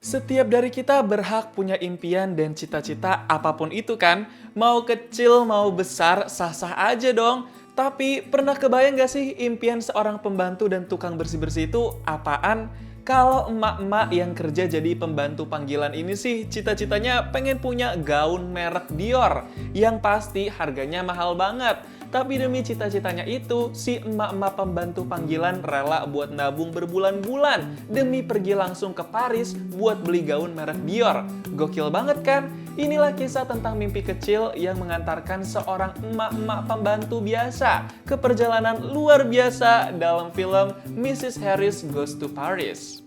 Setiap dari kita berhak punya impian dan cita-cita apapun itu kan. Mau kecil, mau besar, sah-sah aja dong. Tapi pernah kebayang gak sih impian seorang pembantu dan tukang bersih-bersih itu apaan? Kalau emak-emak yang kerja jadi pembantu panggilan ini sih cita-citanya pengen punya gaun merek Dior yang pasti harganya mahal banget. Tapi demi cita-citanya itu, si emak-emak pembantu panggilan rela buat nabung berbulan-bulan demi pergi langsung ke Paris buat beli gaun merek Dior. Gokil banget kan? Inilah kisah tentang mimpi kecil yang mengantarkan seorang emak-emak pembantu biasa ke perjalanan luar biasa dalam film Mrs. Harris Goes to Paris.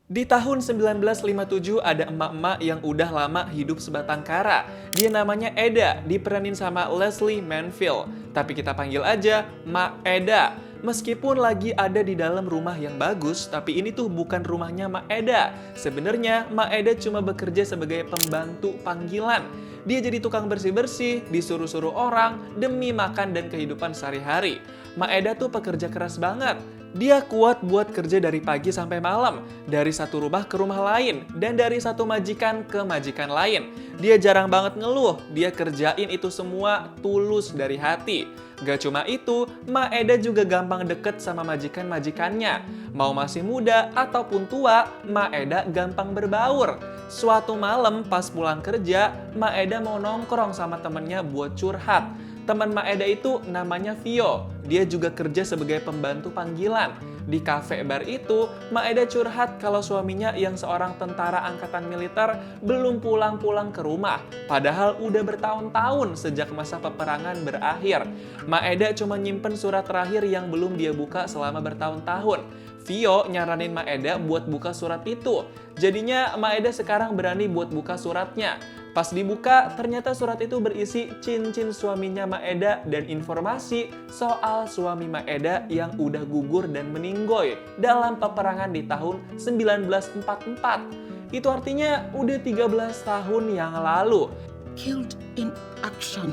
Di tahun 1957 ada emak-emak yang udah lama hidup sebatang kara. Dia namanya Eda, diperanin sama Leslie Manville. Tapi kita panggil aja Mak Eda. Meskipun lagi ada di dalam rumah yang bagus, tapi ini tuh bukan rumahnya Mak Eda. Sebenarnya Mak Eda cuma bekerja sebagai pembantu panggilan. Dia jadi tukang bersih-bersih, disuruh-suruh orang demi makan dan kehidupan sehari-hari. Mak Eda tuh pekerja keras banget. Dia kuat buat kerja dari pagi sampai malam, dari satu rumah ke rumah lain, dan dari satu majikan ke majikan lain. Dia jarang banget ngeluh, dia kerjain itu semua tulus dari hati. Gak cuma itu, Mak Eda juga gampang deket sama majikan-majikannya. Mau masih muda ataupun tua, Mak Eda gampang berbaur. Suatu malam pas pulang kerja, Mak Eda mau nongkrong sama temennya buat curhat. Teman Mak Eda itu namanya Vio. Dia juga kerja sebagai pembantu panggilan. Di kafe bar itu, Mak Eda curhat kalau suaminya yang seorang tentara angkatan militer belum pulang-pulang ke rumah. Padahal udah bertahun-tahun sejak masa peperangan berakhir. Mak Eda cuma nyimpen surat terakhir yang belum dia buka selama bertahun-tahun. Vio nyaranin Mak Eda buat buka surat itu. Jadinya Mak Eda sekarang berani buat buka suratnya. Pas dibuka, ternyata surat itu berisi cincin suaminya Mak Eda dan informasi soal suami Mak Eda yang udah gugur dan meninggoy dalam peperangan di tahun 1944. Itu artinya udah 13 tahun yang lalu. Killed in action.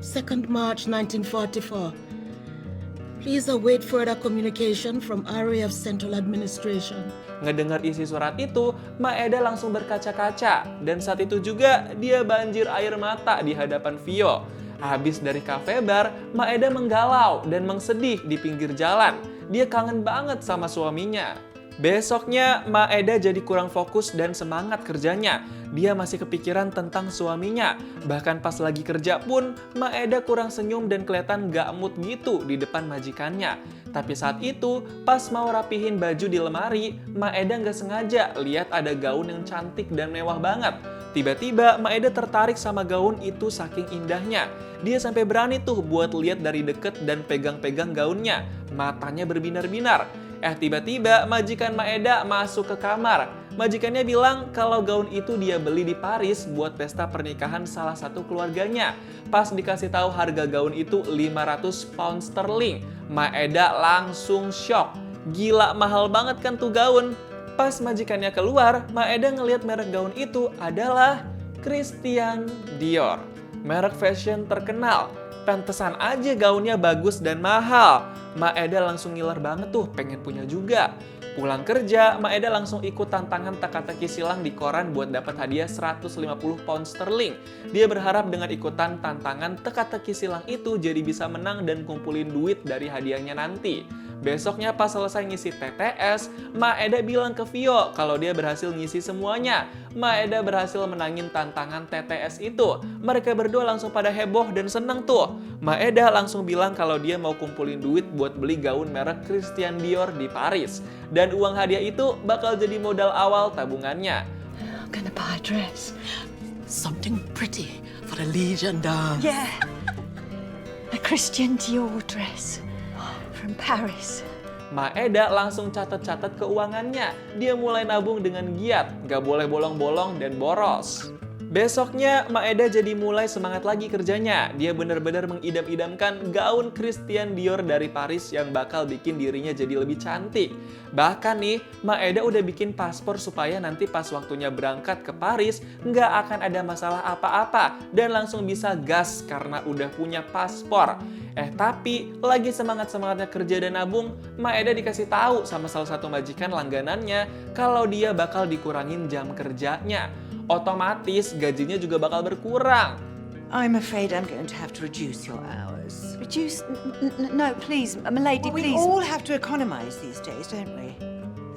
2nd March 1944. Please await further communication from RAF Central Administration. Ngedengar isi surat itu, Mak Eda langsung berkaca-kaca. Dan saat itu juga dia banjir air mata di hadapan Vio. Habis dari kafe bar, Mak Eda menggalau dan mengsedih di pinggir jalan. Dia kangen banget sama suaminya. Besoknya, Mak Eda jadi kurang fokus dan semangat kerjanya. Dia masih kepikiran tentang suaminya. Bahkan pas lagi kerja pun, Mak Eda kurang senyum dan kelihatan gak mood gitu di depan majikannya. Tapi saat itu, pas mau rapihin baju di lemari, Mak Eda gak sengaja lihat ada gaun yang cantik dan mewah banget. Tiba-tiba, Mak Eda tertarik sama gaun itu saking indahnya. Dia sampai berani tuh buat lihat dari deket dan pegang-pegang gaunnya. Matanya berbinar-binar. Tiba-tiba majikan Mak Eda masuk ke kamar. Majikannya bilang kalau gaun itu dia beli di Paris buat pesta pernikahan salah satu keluarganya. Pas dikasih tahu harga gaun itu 500 pound sterling, Mak Eda langsung shock. Gila mahal banget kan tuh gaun. Pas majikannya keluar, Mak Eda ngelihat merek gaun itu adalah Christian Dior. Merek fashion terkenal. Pantesan aja gaunnya bagus dan mahal. Mak Eda langsung ngiler banget tuh, pengen punya juga. Pulang kerja, Mak Eda langsung ikut tantangan teka-teki silang di koran buat dapat hadiah 150 pound sterling. Dia berharap dengan ikutan tantangan teka-teki silang itu jadi bisa menang dan kumpulin duit dari hadiahnya nanti. Besoknya pas selesai ngisi TTS, Mak Eda bilang ke Vio kalau dia berhasil ngisi semuanya. Mak Eda berhasil menangin tantangan TTS itu. Mereka berdua langsung pada heboh dan seneng tuh. Mak Eda langsung bilang kalau dia mau kumpulin duit buat beli gaun merek Christian Dior di Paris. Dan uang hadiah itu bakal jadi modal awal tabungannya. I'm gonna buy a dress. Something pretty for the Legion dance. Yeah, a Christian Dior dress from Paris. Mak Eda langsung catat-catat keuangannya. Dia mulai nabung dengan giat, gak boleh bolong-bolong dan boros. Besoknya, Mak Eda jadi mulai semangat lagi kerjanya. Dia benar-benar mengidam-idamkan gaun Christian Dior dari Paris yang bakal bikin dirinya jadi lebih cantik. Bahkan nih, Mak Eda udah bikin paspor supaya nanti pas waktunya berangkat ke Paris, nggak akan ada masalah apa-apa dan langsung bisa gas karena udah punya paspor. Tapi lagi semangat-semangatnya kerja dan nabung, Maeda dikasih tahu sama salah satu majikan langganannya kalau dia bakal dikurangin jam kerjanya. Otomatis gajinya juga bakal berkurang. I'm afraid I'm going to have to reduce your hours. Reduce? No, please, milady, Well, we please. all have to economize these days, don't we?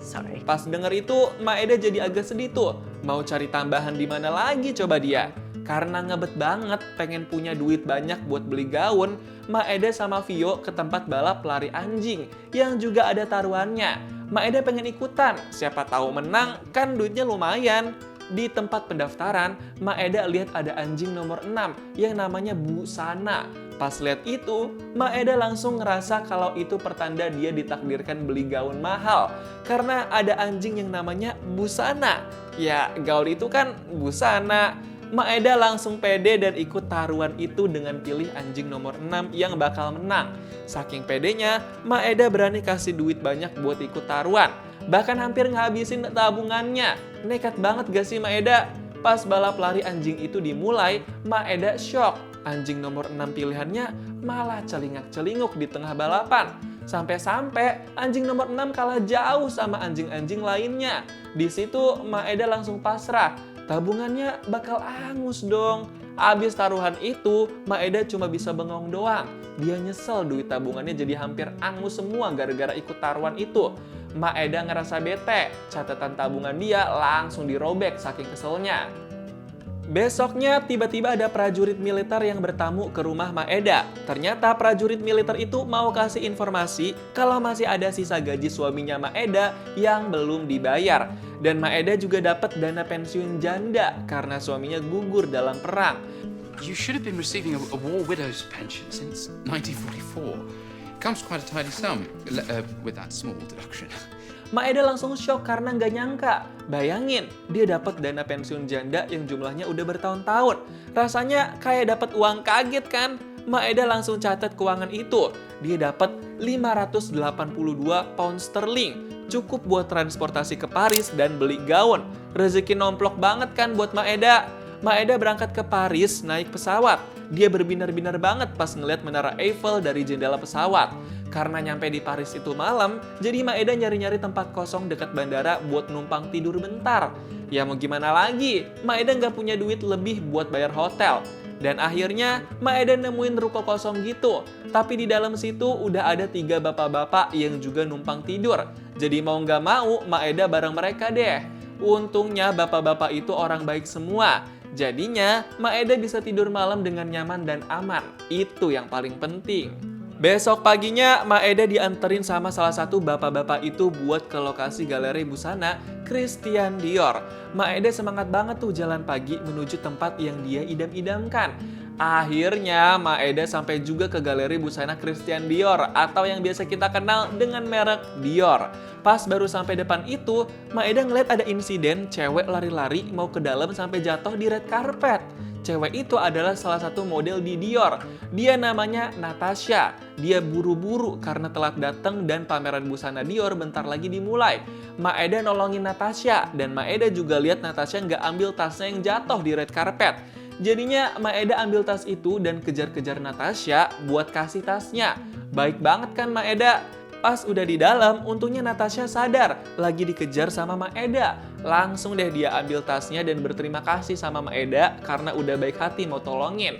Sorry. Pas denger itu, Maeda jadi agak sedih tuh. Mau cari tambahan di mana lagi coba dia? Karena ngebet banget pengen punya duit banyak buat beli gaun, Maeda sama Vio ke tempat balap lari anjing yang juga ada taruhannya. Maeda pengen ikutan, siapa tahu menang, kan duitnya lumayan. Di tempat pendaftaran, Maeda lihat ada anjing nomor 6 yang namanya Busana. Pas lihat itu, Maeda langsung ngerasa kalau itu pertanda dia ditakdirkan beli gaun mahal. Karena ada anjing yang namanya Busana. Ya, gaun itu kan busana. Maeda langsung pede dan ikut taruhan itu dengan pilih anjing nomor 6 yang bakal menang. Saking pedenya, Maeda berani kasih duit banyak buat ikut taruhan. Bahkan hampir ngabisin tabungannya. Nekat banget gak sih Maeda? Pas balap lari anjing itu dimulai, Maeda shock. Anjing nomor 6 pilihannya malah celingak-celinguk di tengah balapan. Sampai-sampai anjing nomor 6 kalah jauh sama anjing-anjing lainnya. Di situ Maeda langsung pasrah. Tabungannya bakal angus dong. Abis taruhan itu, Maeda cuma bisa bengong doang. Dia nyesel duit tabungannya jadi hampir angus semua gara-gara ikut taruhan itu. Maeda ngerasa bete, catatan tabungan dia langsung dirobek saking keselnya. Besoknya tiba-tiba ada prajurit militer yang bertamu ke rumah Maeda. Ternyata prajurit militer itu mau kasih informasi kalau masih ada sisa gaji suaminya Maeda yang belum dibayar. Dan Maeda juga dapat dana pensiun janda karena suaminya gugur dalam perang. You should have been receiving a war widow's pension since 1944. Comes quite a tidy sum, with that small deduction. Maeda langsung shock karena nggak nyangka. Bayangin, dia dapat dana pensiun janda yang jumlahnya udah bertahun-tahun. Rasanya kayak dapat uang kaget kan? Maeda langsung catat keuangan itu. Dia dapat 582 pound sterling. Cukup buat transportasi ke Paris dan beli gaun. Rezeki nomplok banget kan buat Maeda. Maeda berangkat ke Paris naik pesawat. Dia berbinar-binar banget pas ngeliat Menara Eiffel dari jendela pesawat. Karena nyampe di Paris itu malam, jadi Maeda nyari-nyari tempat kosong dekat bandara buat numpang tidur bentar. Ya mau gimana lagi, Maeda nggak punya duit lebih buat bayar hotel. Dan akhirnya Maeda nemuin ruko kosong gitu. Tapi di dalam situ udah ada 3 bapak-bapak yang juga numpang tidur. Jadi mau nggak mau, Maeda bareng mereka deh. Untungnya bapak-bapak itu orang baik semua. Jadinya Maeda bisa tidur malam dengan nyaman dan aman. Itu yang paling penting. Besok paginya, Maeda dianterin sama salah satu bapak-bapak itu buat ke lokasi galeri busana Christian Dior. Maeda semangat banget tuh jalan pagi menuju tempat yang dia idam-idamkan. Akhirnya, Maeda sampai juga ke galeri busana Christian Dior atau yang biasa kita kenal dengan merek Dior. Pas baru sampai depan itu, Maeda ngeliat ada insiden cewek lari-lari mau ke dalam sampai jatuh di red carpet. Cewek itu adalah salah satu model di Dior. Dia namanya Natasha. Dia buru-buru karena telat datang dan pameran busana Dior bentar lagi dimulai. Maeda nolongin Natasha dan Maeda juga lihat Natasha nggak ambil tasnya yang jatuh di red carpet. Jadinya Maeda ambil tas itu dan kejar-kejar Natasha buat kasih tasnya. Baik banget kan Maeda? Pas udah di dalam, untungnya Natasha sadar lagi dikejar sama Maeda. Langsung deh dia ambil tasnya dan berterima kasih sama Maeda karena udah baik hati mau tolongin.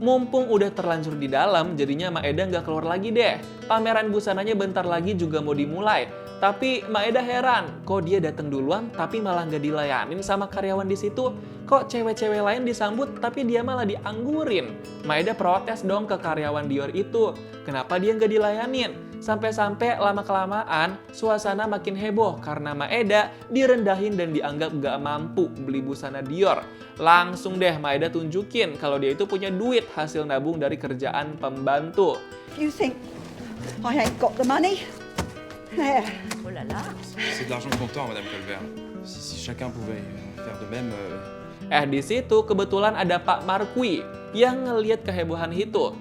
Mumpung udah terlanjur di dalam, jadinya Maeda nggak keluar lagi deh. Pameran busananya bentar lagi juga mau dimulai. Tapi Maeda heran, kok dia datang duluan tapi malah nggak dilayanin sama karyawan di situ. Kok cewek-cewek lain disambut tapi dia malah dianggurin. Maeda protes dong ke karyawan Dior itu. Kenapa dia nggak dilayanin? Sampai-sampai lama-kelamaan suasana makin heboh karena Maeda direndahin dan dianggap nggak mampu beli busana Dior. Langsung deh Maeda tunjukin kalau dia itu punya duit hasil nabung dari kerjaan pembantu. You think I ain't got the money? There. Oh là là. C'est de l'argent comptant, Madame Colbert. Si chacun pouvait faire de même... Di situ kebetulan ada Pak Marquis yang ngeliat kehebohan itu.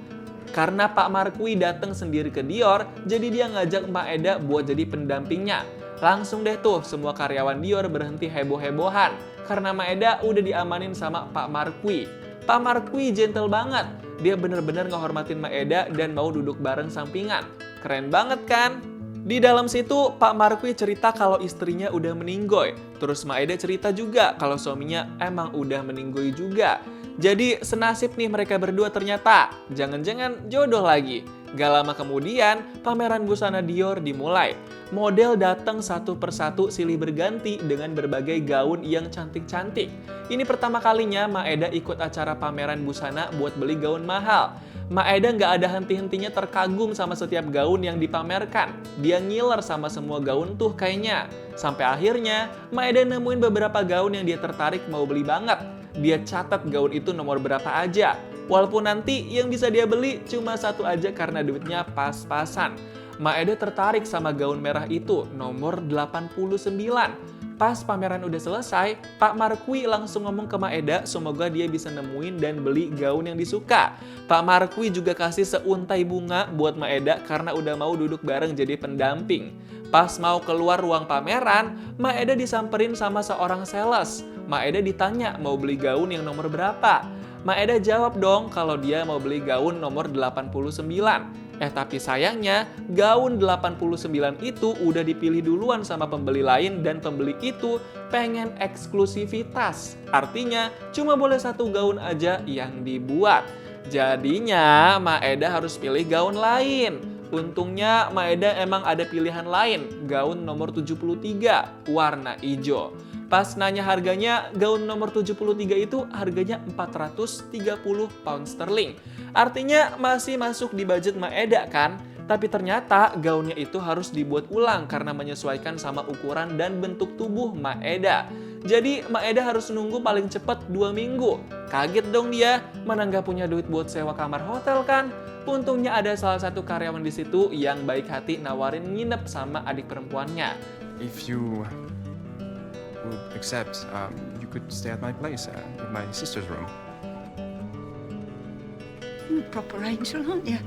Karena Pak Marquis datang sendiri ke Dior, jadi dia ngajak Maeda buat jadi pendampingnya. Langsung deh tuh semua karyawan Dior berhenti heboh-hebohan karena Maeda udah diamanin sama Pak Marquis. Pak Marquis gentle banget. Dia bener-bener ngehormatin Maeda dan mau duduk bareng sampingan. Keren banget kan? Di dalam situ, Pak Marquis cerita kalau istrinya udah meninggoy. Terus Maeda cerita juga kalau suaminya emang udah meninggoy juga. Jadi senasib nih mereka berdua ternyata. Jangan-jangan jodoh lagi. Gak lama kemudian, pameran busana Dior dimulai. Model datang satu persatu silih berganti dengan berbagai gaun yang cantik-cantik. Ini pertama kalinya Maeda ikut acara pameran busana buat beli gaun mahal. Maeda nggak ada henti-hentinya terkagum sama setiap gaun yang dipamerkan. Dia ngiler sama semua gaun tuh kayaknya. Sampai akhirnya, Maeda nemuin beberapa gaun yang dia tertarik mau beli banget. Dia catat gaun itu nomor berapa aja. Walaupun nanti yang bisa dia beli cuma satu aja karena duitnya pas-pasan. Maeda tertarik sama gaun merah itu, nomor 89. Pas pameran udah selesai, Pak Marquis langsung ngomong ke Maeda semoga dia bisa nemuin dan beli gaun yang disuka. Pak Marquis juga kasih seuntai bunga buat Maeda karena udah mau duduk bareng jadi pendamping. Pas mau keluar ruang pameran, Maeda disamperin sama seorang sales. Maeda ditanya mau beli gaun yang nomor berapa. Maeda jawab dong kalau dia mau beli gaun nomor 89. Tapi sayangnya, gaun 89 itu udah dipilih duluan sama pembeli lain dan pembeli itu pengen eksklusivitas. Artinya, cuma boleh satu gaun aja yang dibuat. Jadinya, Maeda harus pilih gaun lain. Untungnya, Maeda emang ada pilihan lain, gaun nomor 73, warna hijau. Pas nanya harganya, gaun nomor 73 itu harganya 430 pound sterling. Artinya masih masuk di budget Maeda kan? Tapi ternyata gaunnya itu harus dibuat ulang karena menyesuaikan sama ukuran dan bentuk tubuh Maeda. Jadi Maeda harus nunggu paling cepat 2 minggu. Kaget dong dia, mana nggak punya duit buat sewa kamar hotel kan? Untungnya ada salah satu karyawan di situ yang baik hati nawarin nginep sama adik perempuannya. If you would accept, you could stay at my place, in my sister's room. Proper angel, aren't you?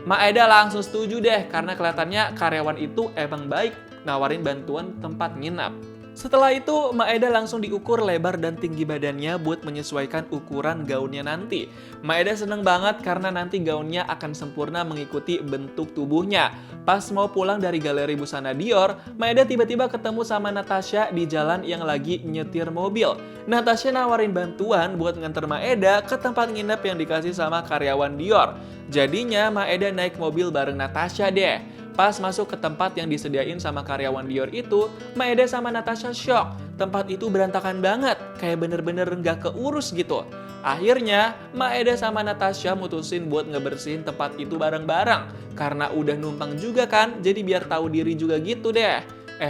Maeda langsung setuju deh karena kelihatannya karyawan itu emang baik nawarin bantuan tempat nginap. Setelah itu, Maeda langsung diukur lebar dan tinggi badannya buat menyesuaikan ukuran gaunnya nanti. Maeda seneng banget karena nanti gaunnya akan sempurna mengikuti bentuk tubuhnya. Pas mau pulang dari galeri busana Dior, Maeda tiba-tiba ketemu sama Natasha di jalan yang lagi nyetir mobil. Natasha nawarin bantuan buat nganter Maeda ke tempat nginep yang dikasih sama karyawan Dior. Jadinya Maeda naik mobil bareng Natasha deh. Pas masuk ke tempat yang disediain sama karyawan Dior itu, Maeda sama Natasha shock. Tempat itu berantakan banget, kayak bener-bener nggak keurus gitu. Akhirnya, Maeda sama Natasha mutusin buat ngebersihin tempat itu bareng-bareng. Karena udah numpang juga kan, jadi biar tahu diri juga gitu deh.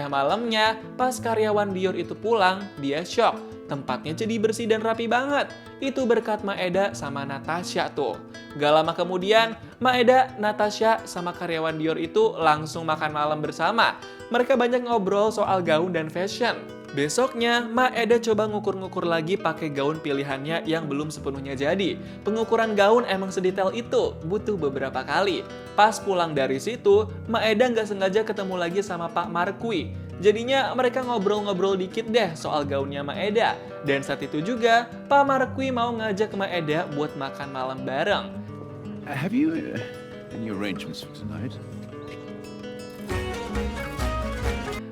Malamnya, pas karyawan Dior itu pulang, dia shock. Tempatnya jadi bersih dan rapi banget. Itu berkat Maeda sama Natasha tuh. Gak lama kemudian, Maeda, Natasha, sama karyawan Dior itu langsung makan malam bersama. Mereka banyak ngobrol soal gaun dan fashion. Besoknya, Maeda coba ngukur-ngukur lagi pakai gaun pilihannya yang belum sepenuhnya jadi. Pengukuran gaun emang sedetail itu, butuh beberapa kali. Pas pulang dari situ, Maeda nggak sengaja ketemu lagi sama Pak Marquis. Jadinya mereka ngobrol-ngobrol dikit deh soal gaunnya Maeda. Dan saat itu juga, Pak Marquis mau ngajak Maeda buat makan malam bareng. Have you any arrangements for tonight?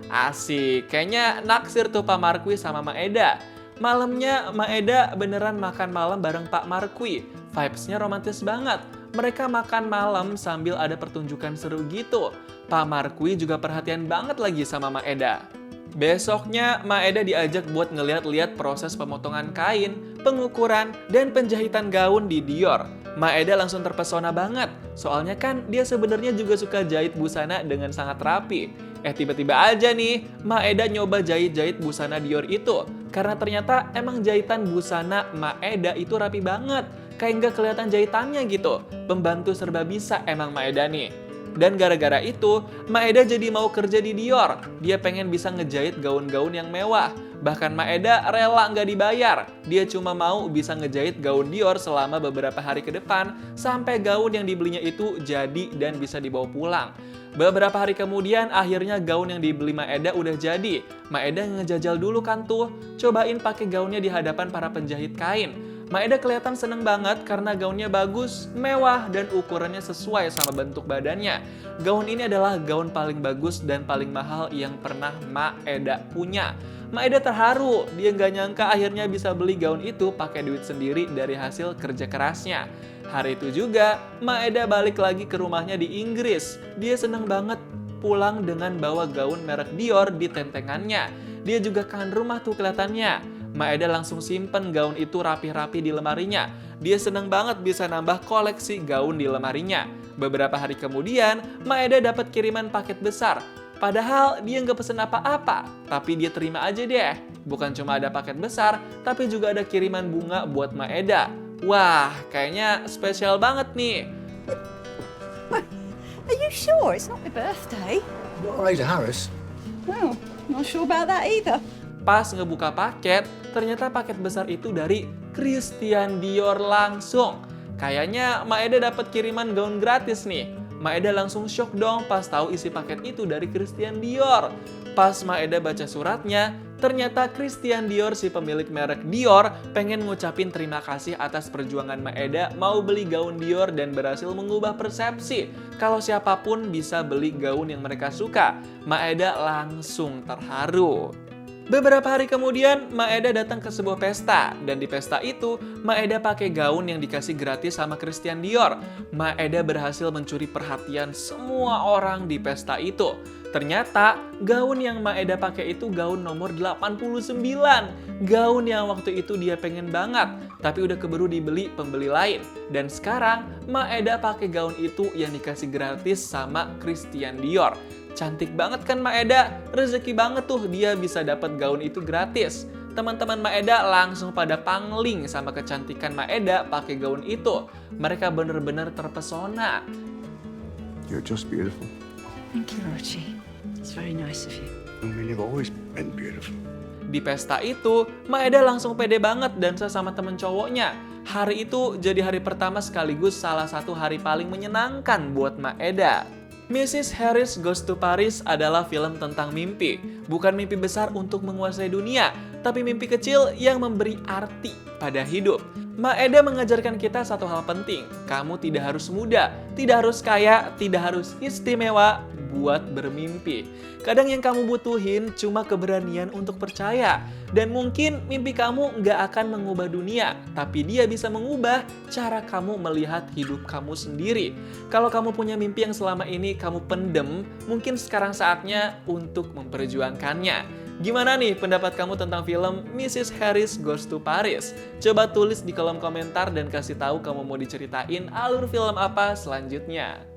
Asik, kayaknya naksir tuh Pak Marquis sama Maeda. Malamnya Maeda beneran makan malam bareng Pak Marquis. Vibes-nya romantis banget. Mereka makan malam sambil ada pertunjukan seru gitu. Pak Marquis juga perhatian banget lagi sama Maeda. Besoknya, Maeda diajak buat ngeliat-liat proses pemotongan kain, pengukuran, dan penjahitan gaun di Dior. Maeda langsung terpesona banget, soalnya kan dia sebenarnya juga suka jahit busana dengan sangat rapi. Tiba-tiba aja nih, Maeda nyoba jahit-jahit busana Dior itu. Karena ternyata emang jahitan busana Maeda itu rapi banget. Kayak nggak kelihatan jahitannya gitu. Pembantu serba bisa emang Maeda nih. Dan gara-gara itu, Maeda jadi mau kerja di Dior. Dia pengen bisa ngejahit gaun-gaun yang mewah. Bahkan Maeda rela nggak dibayar. Dia cuma mau bisa ngejahit gaun Dior selama beberapa hari ke depan, sampai gaun yang dibelinya itu jadi dan bisa dibawa pulang. Beberapa hari kemudian, akhirnya gaun yang dibeli Maeda udah jadi. Maeda ngejajal dulu kan tuh, cobain pakai gaunnya di hadapan para penjahit kain. Maeda kelihatan seneng banget karena gaunnya bagus, mewah, dan ukurannya sesuai sama bentuk badannya. Gaun ini adalah gaun paling bagus dan paling mahal yang pernah Maeda punya. Maeda terharu, dia nggak nyangka akhirnya bisa beli gaun itu pakai duit sendiri dari hasil kerja kerasnya. Hari itu juga, Maeda balik lagi ke rumahnya di Inggris. Dia seneng banget pulang dengan bawa gaun merek Dior di tentengannya. Dia juga kangen rumah tuh kelihatannya. Maeda langsung simpen gaun itu rapi-rapi di lemarinya. Dia seneng banget bisa nambah koleksi gaun di lemarinya. Beberapa hari kemudian, Maeda dapat kiriman paket besar. Padahal dia nggak pesen apa-apa, tapi dia terima aja deh. Bukan cuma ada paket besar, tapi juga ada kiriman bunga buat Maeda. Wah, kayaknya spesial banget nih. Are you sure it's not my birthday? Not Ada Harris. Well, not sure about that either. Pas ngebuka paket, ternyata paket besar itu dari Christian Dior langsung. Kayaknya Maeda dapat kiriman gaun gratis nih. Maeda langsung shock dong pas tahu isi paket itu dari Christian Dior. Pas Maeda baca suratnya, ternyata Christian Dior, si pemilik merek Dior, pengen ngucapin terima kasih atas perjuangan Maeda mau beli gaun Dior dan berhasil mengubah persepsi kalau siapapun bisa beli gaun yang mereka suka. Maeda langsung terharu. Beberapa hari kemudian, Maeda datang ke sebuah pesta, dan di pesta itu, Maeda pakai gaun yang dikasih gratis sama Christian Dior. Maeda berhasil mencuri perhatian semua orang di pesta itu. Ternyata, gaun yang Maeda pakai itu gaun nomor 89. Gaun yang waktu itu dia pengen banget, tapi udah keburu dibeli pembeli lain. Dan sekarang, Maeda pakai gaun itu yang dikasih gratis sama Christian Dior. Cantik banget kan Maeda? Rezeki banget tuh dia bisa dapat gaun itu gratis. Teman-teman Maeda langsung pada pangling sama kecantikan Maeda pakai gaun itu. Mereka bener-bener terpesona. You're just beautiful. Thank you, Archie. It's very nice of you. I mean, you've always been beautiful. Di pesta itu, Maeda langsung pede banget dansa sama temen cowoknya. Hari itu jadi hari pertama sekaligus salah satu hari paling menyenangkan buat Maeda. Mrs. Harris Goes to Paris adalah film tentang mimpi. Bukan mimpi besar untuk menguasai dunia, tapi mimpi kecil yang memberi arti pada hidup. Maeda mengajarkan kita satu hal penting. Kamu tidak harus muda, tidak harus kaya, tidak harus istimewa buat bermimpi. Kadang yang kamu butuhin cuma keberanian untuk percaya. Dan mungkin mimpi kamu nggak akan mengubah dunia, tapi dia bisa mengubah cara kamu melihat hidup kamu sendiri. Kalau kamu punya mimpi yang selama ini kamu pendem, mungkin sekarang saatnya untuk memperjuangkannya. Gimana nih pendapat kamu tentang film Mrs. Harris Goes to Paris? Coba tulis di kolom komentar dan kasih tahu kamu mau diceritain alur film apa selanjutnya.